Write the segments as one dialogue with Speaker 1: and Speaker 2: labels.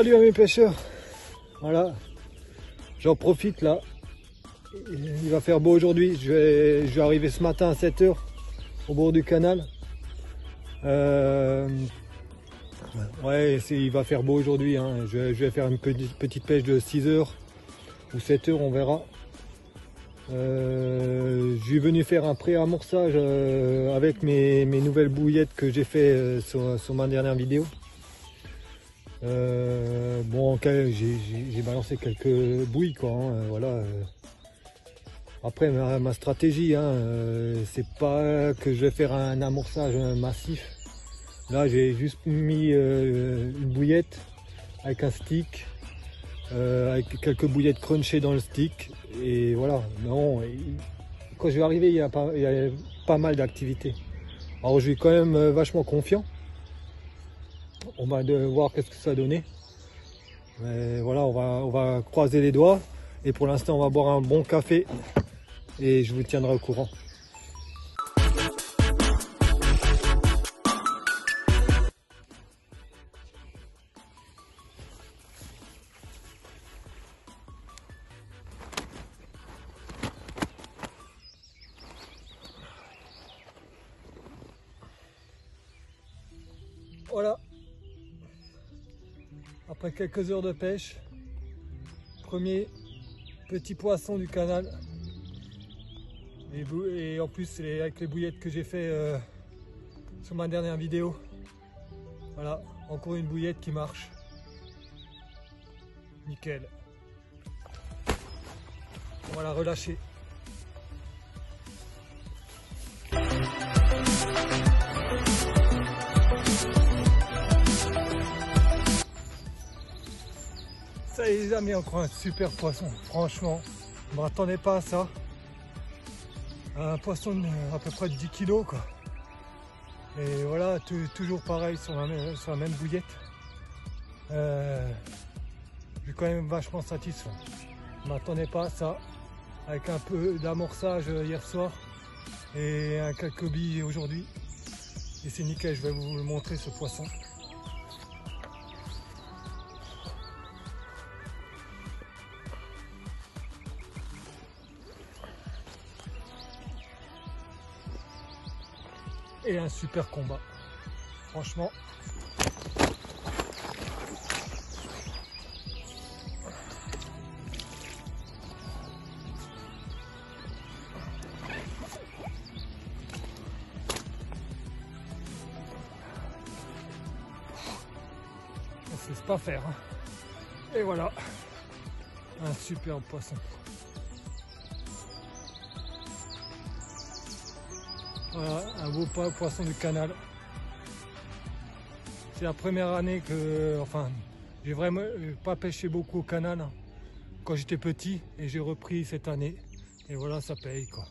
Speaker 1: Salut à mes pêcheurs. Voilà, j'en profite là. Il va faire beau aujourd'hui. Je vais arriver ce matin à 7 h au bord du canal. Ouais, il va faire beau aujourd'hui. Hein. Je vais faire une petite pêche de 6 h ou 7 h, on verra. Je suis venu faire un pré-amorçage avec mes nouvelles bouillettes que j'ai fait sur ma dernière vidéo. Bon, j'ai balancé quelques bouilles quoi. Hein, voilà. Après ma stratégie, hein, c'est pas que je vais faire un amorçage massif. Là, j'ai juste mis une bouillette avec un stick, avec quelques bouillettes crunchées dans le stick, et voilà. Non, quand je vais arriver, il y a pas mal d'activités. Alors, je suis quand même vachement confiant. On va voir qu'est-ce que ça a donné. Mais voilà, on va croiser les doigts. Et pour l'instant, on va boire un bon café. Et je vous tiendrai au courant. Voilà. Après quelques heures de pêche, premier petit poisson du canal. Et en plus, c'est avec les bouillettes que j'ai fait sur ma dernière vidéo. Voilà, encore une bouillette qui marche. Nickel. On va la relâcher. Ça y est les amis, encore un super poisson. Franchement, je ne m'attendais pas à ça. Un poisson à peu près de 10 kg quoi. Et voilà, toujours pareil sur la même bouillette. Je suis quand même vachement satisfait. Je ne m'attendais pas à ça. Avec un peu d'amorçage hier soir et quelques billes aujourd'hui. Et c'est nickel, je vais vous montrer ce poisson. Et un super combat, franchement. On se laisse pas faire. Hein. Et voilà, un super poisson. Voilà, un beau poisson du canal. C'est la première année que, enfin, j'ai vraiment pas pêché beaucoup au canal quand j'étais petit et j'ai repris cette année. Et voilà, ça paye quoi.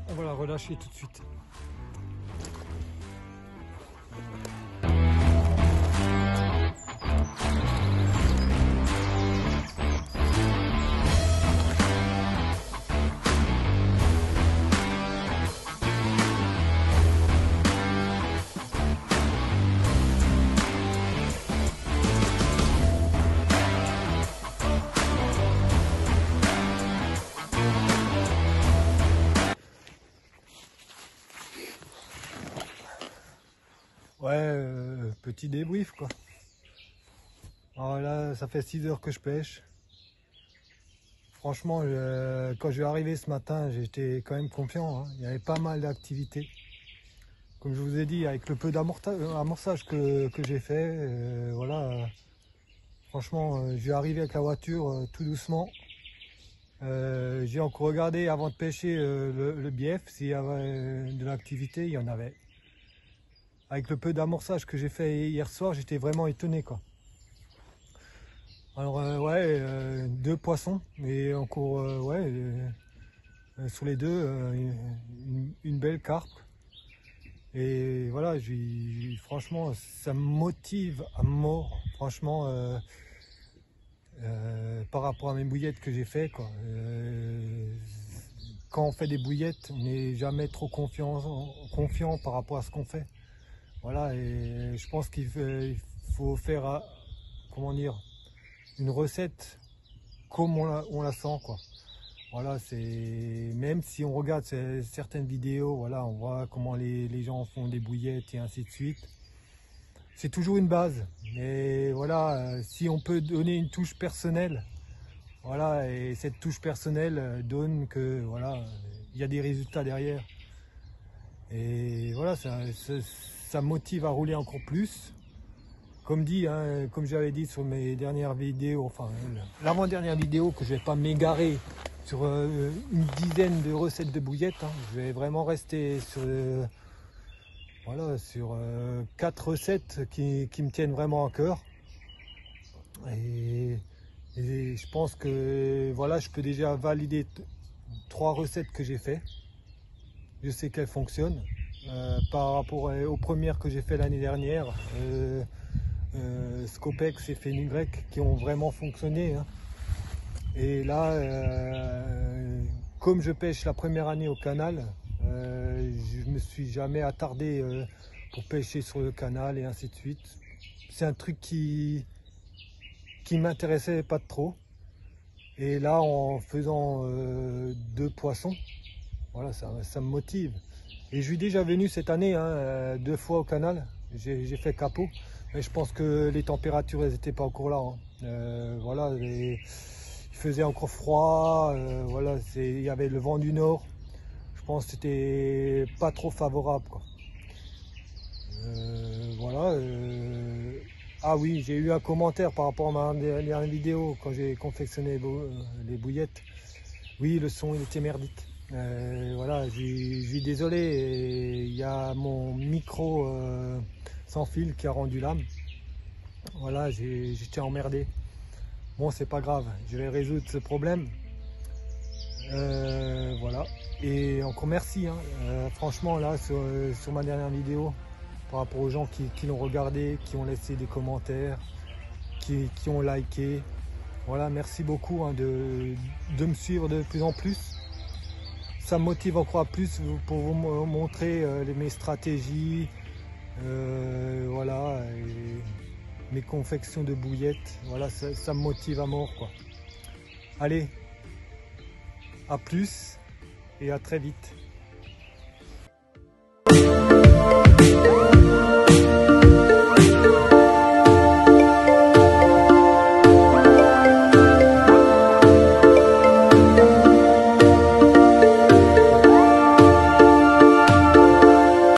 Speaker 1: On va la relâcher tout de suite. Ouais, petit débrief quoi. Alors là, ça fait 6 h que je pêche. Franchement, quand je suis arrivé ce matin, j'étais quand même confiant. Hein. Il y avait pas mal d'activités. Comme je vous ai dit, avec le peu d'amorçage que j'ai fait, voilà. Franchement, je suis arrivé avec la voiture tout doucement. J'ai encore regardé avant de pêcher le bief, s'il y avait de l'activité, il y en avait. Avec le peu d'amorçage que j'ai fait hier soir, j'étais vraiment étonné quoi. Alors ouais, 2 poissons, mais encore ouais, sur les deux, une belle carpe. Et voilà, franchement, ça me motive à mort, franchement, par rapport à mes bouillettes que j'ai fait quoi. quand on fait des bouillettes, on n'est jamais trop confiant par rapport à ce qu'on fait. Voilà, et je pense qu'il faut faire, comment dire, une recette comme on la sent, quoi. Voilà, c'est même si on regarde certaines vidéos, voilà, on voit comment les gens font des bouillettes et ainsi de suite. C'est toujours une base, mais voilà, si on peut donner une touche personnelle, voilà, et cette touche personnelle donne que voilà, il y a des résultats derrière. Et voilà, ça motive à rouler encore plus. Comme dit, hein, comme j'avais dit sur mes dernières vidéos, enfin l'avant-dernière vidéo, que je vais pas m'égarer sur une dizaine de recettes de bouillettes. Hein. Je vais vraiment rester sur, voilà, sur 4 recettes qui me tiennent vraiment à cœur. Et je pense que voilà, je peux déjà valider 3 recettes que j'ai fait. Je sais qu'elles fonctionnent par rapport aux premières que j'ai fait l'année dernière. Scopex et Fenugrec qui ont vraiment fonctionné. Hein. Et là, comme je pêche la première année au canal, je me suis jamais attardé pour pêcher sur le canal et ainsi de suite. C'est un truc qui m'intéressait pas trop. Et là, en faisant 2 poissons, voilà, ça me motive. Et je suis déjà venu cette année, hein, 2 fois au canal. J'ai fait capot. Mais je pense que les températures n'étaient pas encore là. Hein. Voilà, il faisait encore froid. Voilà, il y avait le vent du nord. Je pense que c'était pas trop favorable, quoi. Voilà. Ah oui, j'ai eu un commentaire par rapport à ma dernière vidéo quand j'ai confectionné les bouillettes. Oui, le son il était merdique. Voilà, je suis désolé. Il y a mon micro sans fil qui a rendu l'âme. Voilà, j'étais emmerdé. Bon, c'est pas grave, je vais résoudre ce problème. Voilà, et encore merci. Hein. Franchement, là, sur ma dernière vidéo, par rapport aux gens qui l'ont regardé, qui ont laissé des commentaires, qui ont liké. Voilà, merci beaucoup hein, de me suivre de plus en plus. Ça me motive encore plus pour vous montrer mes stratégies. Voilà, et mes confections de bouillettes, voilà, ça me motive à mort, quoi. Allez, à plus et à très vite.